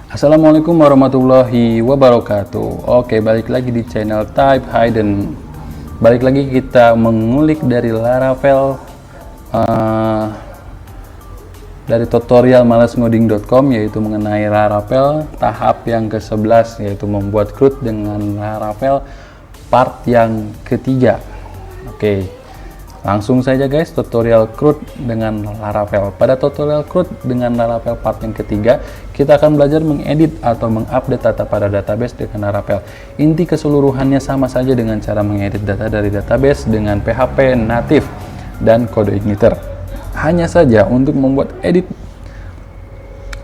Assalamualaikum warahmatullahi wabarakatuh. Oke, balik lagi di channel Type Hidden. Balik lagi kita mengulik dari Laravel, dari tutorial malasngoding.com, yaitu mengenai Laravel tahap yang ke-11, yaitu membuat CRUD dengan Laravel part yang ketiga. Oke, langsung saja guys, tutorial CRUD dengan Laravel. Pada tutorial CRUD dengan Laravel part yang ketiga, kita akan belajar mengedit atau mengupdate data pada database dengan Laravel. Inti keseluruhannya sama saja dengan cara mengedit data dari database dengan PHP native dan kode igniter. Hanya saja untuk membuat edit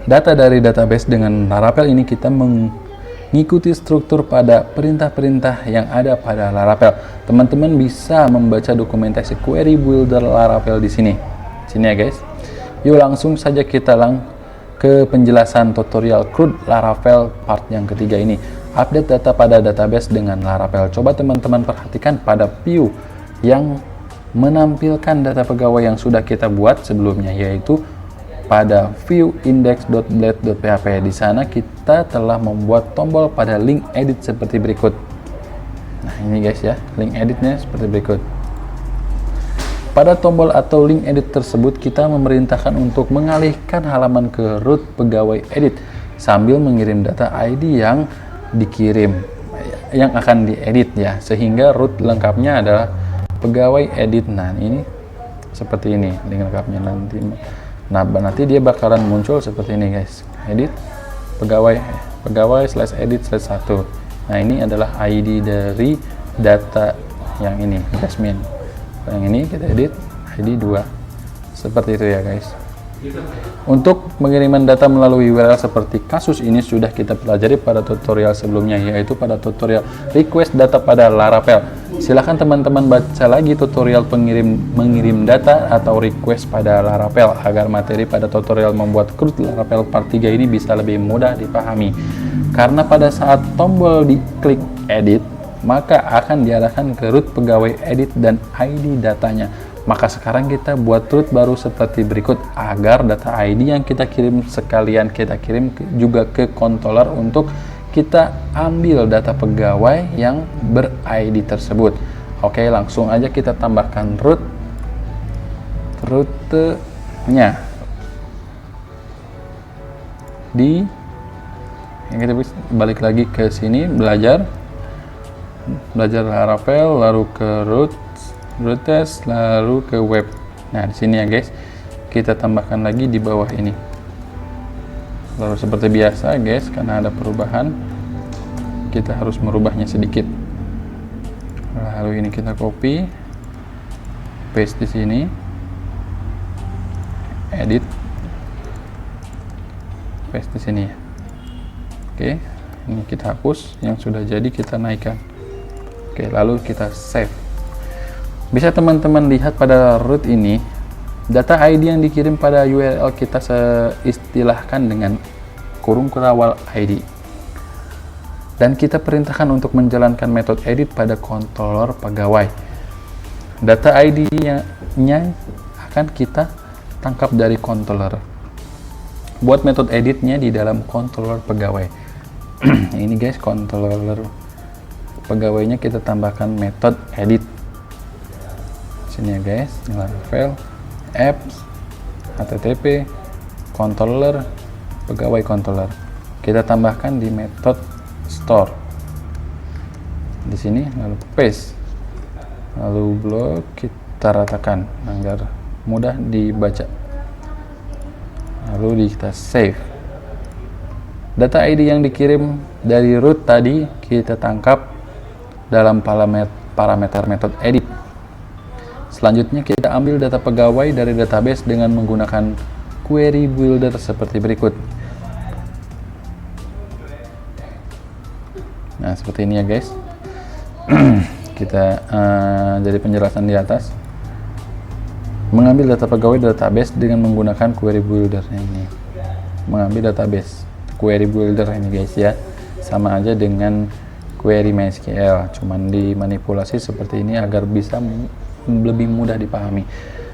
data dari database dengan Laravel ini, kita mengikuti struktur pada perintah-perintah yang ada pada Laravel. Teman-teman bisa membaca dokumentasi query builder Laravel di sini. Ya guys. Yuk langsung saja kita ke penjelasan tutorial CRUD Laravel part yang ketiga ini. Update data pada database dengan Laravel. Coba teman-teman perhatikan pada view yang menampilkan data pegawai yang sudah kita buat sebelumnya, yaitu pada view index.blade.php. Di sana kita telah membuat tombol pada link edit seperti berikut. Nah ini guys ya, link editnya seperti berikut. Pada tombol atau link edit tersebut, kita memerintahkan untuk mengalihkan halaman ke root pegawai edit sambil mengirim data ID yang dikirim, yang akan diedit ya, sehingga root lengkapnya adalah pegawai edit. Nah ini seperti ini link lengkapnya nanti. Nah nanti dia bakalan muncul seperti ini guys, edit pegawai /edit/1. Nah ini adalah ID dari data yang ini, Jasmine. Yang ini kita edit ID 2 seperti itu ya guys. Untuk pengiriman data melalui URL seperti kasus ini sudah kita pelajari pada tutorial sebelumnya, yaitu pada tutorial request data pada Laravel. Silahkan teman-teman baca lagi tutorial mengirim data atau request pada Laravel agar materi pada tutorial membuat CRUD Laravel part 3 ini bisa lebih mudah dipahami. Karena pada saat tombol diklik edit, maka akan diarahkan ke root pegawai edit dan ID datanya. Maka sekarang kita buat root baru seperti berikut, agar data ID yang kita kirim sekalian kita kirim juga ke controller untuk kita ambil data pegawai yang ber-ID tersebut. Oke, langsung aja kita tambahkan rootnya di yang kita balik lagi ke sini, belajar Laravel, lalu ke root test, lalu ke web. Nah di sini ya guys, kita tambahkan lagi di bawah ini. Lalu seperti biasa guys, karena ada perubahan, kita harus merubahnya sedikit. Lalu ini kita copy, paste di sini, edit, paste di sini ya. Oke, ini kita hapus, yang sudah jadi kita naikkan. Oke, lalu kita save. Bisa teman-teman lihat pada root ini, data ID yang dikirim pada URL kita istilahkan dengan kurung kerawal ID. Dan kita perintahkan untuk menjalankan metode edit pada controller pegawai. Data ID-nya akan kita tangkap dari controller. Buat metode editnya di dalam controller pegawai. Ini guys, controller pegawainya kita tambahkan metode edit. Sini ya guys, Laravel apps http controller pegawai controller. Kita tambahkan di metode store. Di sini lalu paste. Lalu blok kita ratakan agar mudah dibaca. Lalu kita save. Data ID yang dikirim dari root tadi kita tangkap dalam parameter metode edit. Selanjutnya kita ambil data pegawai dari database dengan menggunakan query builder seperti berikut. Nah seperti ini ya guys. Kita dari penjelasan di atas, mengambil data pegawai database dengan menggunakan query builder ini. Mengambil database query builder ini guys ya, sama aja dengan query MySQL, cuman dimanipulasi seperti ini agar bisa lebih mudah dipahami.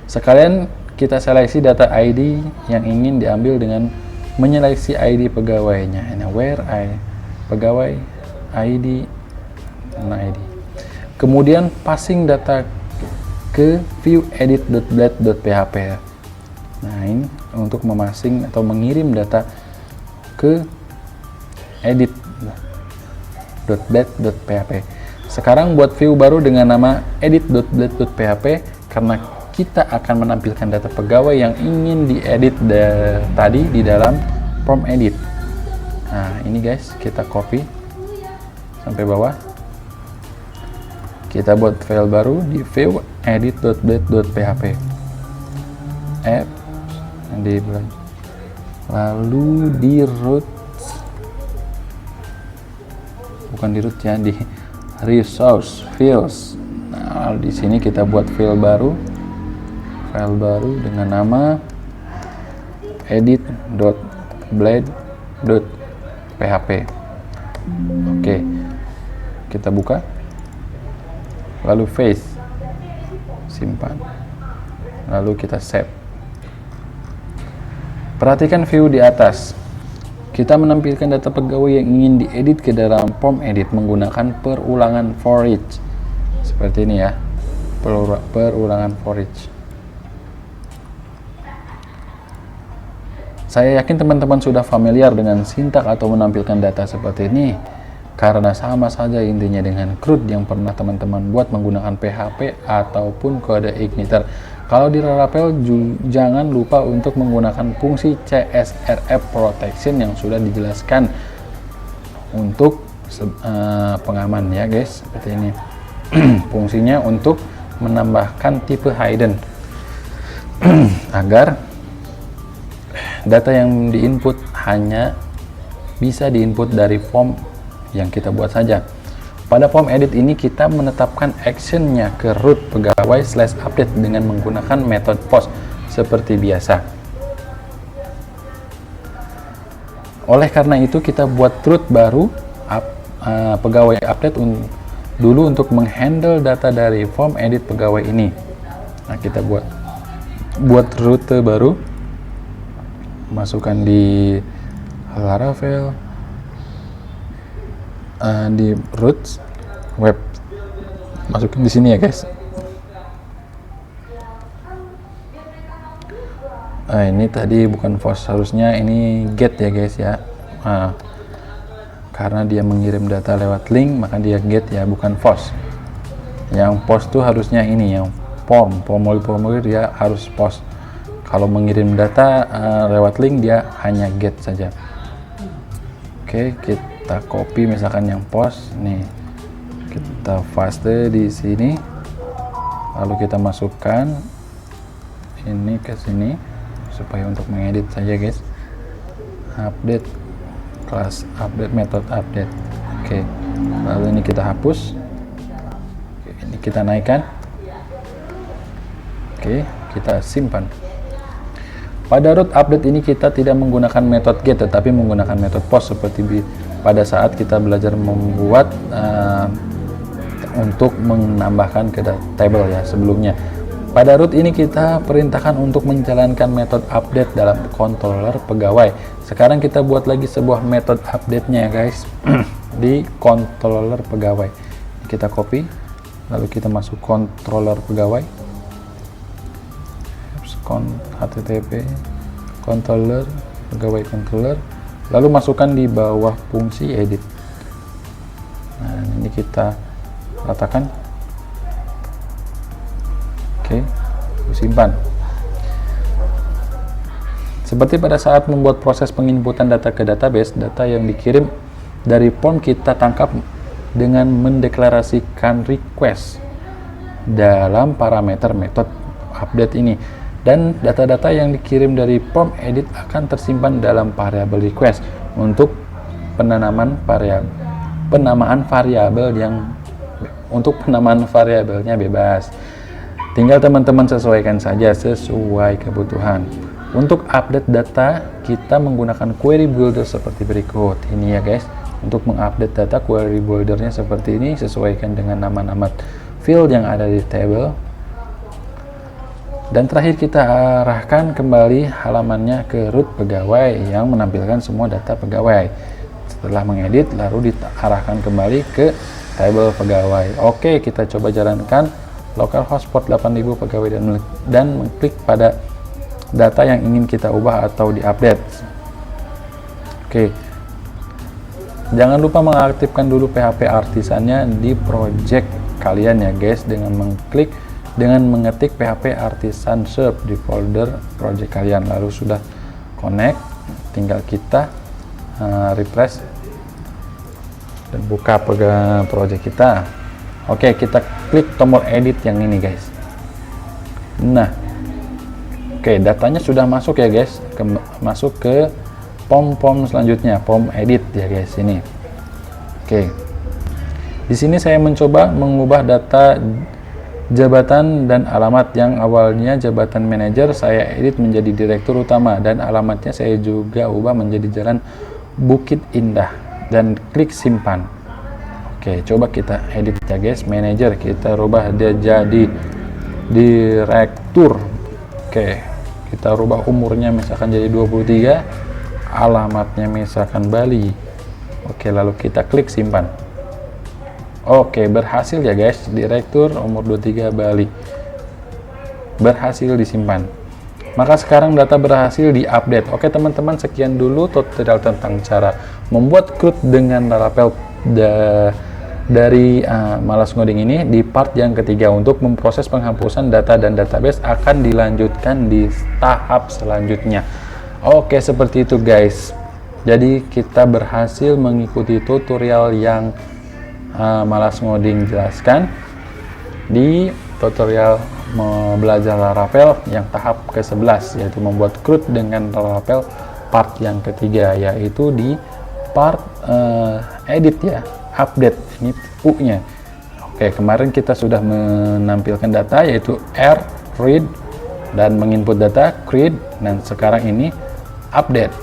Sekalian kita seleksi data ID yang ingin diambil dengan menyeleksi ID pegawainya. Nah, where pegawai ID, ID. Kemudian passing data ke view edit.blade.php. Nah, ini untuk memasing atau mengirim data ke edit.blade.php. Sekarang buat view baru dengan nama edit.blade.php karena kita akan menampilkan data pegawai yang ingin diedit tadi di dalam form edit. Nah, ini guys, kita copy sampai bawah. Kita buat file baru di view edit.blade.php. Lalu di root, bukan di root ya, di resource fields. Nah, di sini kita buat file baru dengan nama edit.blade.php. Oke, kita buka, lalu paste, simpan, lalu kita save. Perhatikan view di atas. Kita menampilkan data pegawai yang ingin diedit ke dalam form edit menggunakan perulangan for each. Seperti ini ya, perulangan for each. Saya yakin teman-teman sudah familiar dengan sintak atau menampilkan data seperti ini, karena sama saja intinya dengan CRUD yang pernah teman-teman buat menggunakan PHP ataupun kode igniter. Kalau di Laravel, jangan lupa untuk menggunakan fungsi CSRF protection yang sudah dijelaskan untuk pengaman ya guys, seperti ini. Fungsinya untuk menambahkan tipe hidden agar data yang diinput hanya bisa diinput dari form yang kita buat saja. Pada form edit ini kita menetapkan actionnya ke root pegawai /update dengan menggunakan metode post seperti biasa. Oleh karena itu kita buat root baru pegawai update dulu untuk menghandle data dari form edit pegawai ini. Nah, kita buat rute baru, masukkan di Laravel, di roots web, masukin di sini ya guys. Nah, ini tadi bukan post, harusnya ini get ya guys ya. Karena dia mengirim data lewat link, maka dia get ya, bukan post. Yang post tuh harusnya ini, yang formulir dia harus post. Kalau mengirim data lewat link, dia hanya get saja. Oke, kita copy misalkan yang post nih, kita paste di sini, lalu kita masukkan ini ke sini supaya untuk mengedit saja guys. Update kelas update, metode update. Oke, lalu ini kita hapus. Oke, ini kita naikkan. Oke, kita simpan. Pada root update ini kita tidak menggunakan metode get, tetapi menggunakan metode post seperti pada saat kita belajar membuat untuk menambahkan ke table ya sebelumnya. Pada root ini kita perintahkan untuk menjalankan metode update dalam controller pegawai. Sekarang kita buat lagi sebuah metode update-nya ya guys di controller pegawai. Kita copy, lalu kita masuk controller pegawai. HTTP controller pegawai controller, lalu masukkan di bawah fungsi edit. Nah, ini kita ratakan. Oke, simpan. Seperti pada saat membuat proses penginputan data ke database, data yang dikirim dari form kita tangkap dengan mendeklarasikan request dalam parameter metode update ini. Dan data-data yang dikirim dari form edit akan tersimpan dalam variabel request untuk penamaan variabel yang penamaan variabelnya bebas. Tinggal teman-teman sesuaikan saja sesuai kebutuhan. Untuk update data kita menggunakan query builder seperti berikut. Ini ya guys. Untuk mengupdate data, query buildernya seperti ini, sesuaikan dengan nama-nama field yang ada di table. Dan terakhir kita arahkan kembali halamannya ke root pegawai yang menampilkan semua data pegawai. Setelah mengedit, lalu diarahkan kembali ke table pegawai. Oke, kita coba jalankan localhost port 8000 pegawai dan mengklik pada data yang ingin kita ubah atau diupdate. Oke, jangan lupa mengaktifkan dulu PHP Artisannya di project kalian ya guys, dengan mengetik PHP Artisan serve di folder project kalian. Lalu sudah connect, tinggal kita refresh dan buka project kita. Oke, kita klik tombol edit yang ini guys. Nah, oke, datanya sudah masuk ya guys, masuk ke form selanjutnya, form edit ya guys ini. Oke, di sini saya mencoba mengubah data jabatan dan alamat. Yang awalnya jabatan manajer saya edit menjadi direktur utama, dan alamatnya saya juga ubah menjadi Jalan Bukit Indah, dan klik simpan. Oke, coba kita edit ya guys, manajer kita rubah dia jadi direktur. Oke, kita rubah umurnya misalkan jadi 23, alamatnya misalkan Bali. Oke, lalu kita klik simpan. Oke, berhasil ya guys, direktur umur 23 Bali berhasil disimpan. Maka sekarang data berhasil diupdate. Oke teman-teman, sekian dulu tutorial tentang cara membuat CRUD dengan Laravel dari Malas Ngoding ini. Di part yang ketiga, untuk memproses penghapusan data dan database akan dilanjutkan di tahap selanjutnya. Oke, seperti itu guys. Jadi kita berhasil mengikuti tutorial yang Malas Ngoding jelaskan di tutorial belajar Laravel yang tahap ke-11, yaitu membuat CRUD dengan Laravel part yang ketiga, yaitu di part edit ya, update, ini U nya. Oke, kemarin kita sudah menampilkan data yaitu R, read, dan menginput data create, dan sekarang ini update.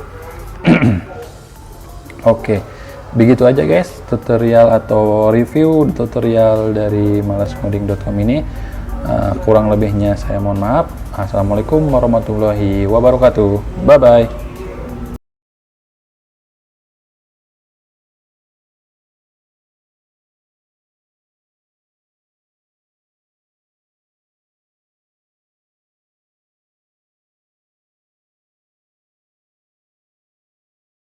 Oke, begitu aja guys tutorial atau review tutorial dari malasngoding.com ini. Kurang lebihnya saya mohon maaf. Assalamualaikum warahmatullahi wabarakatuh. Bye bye.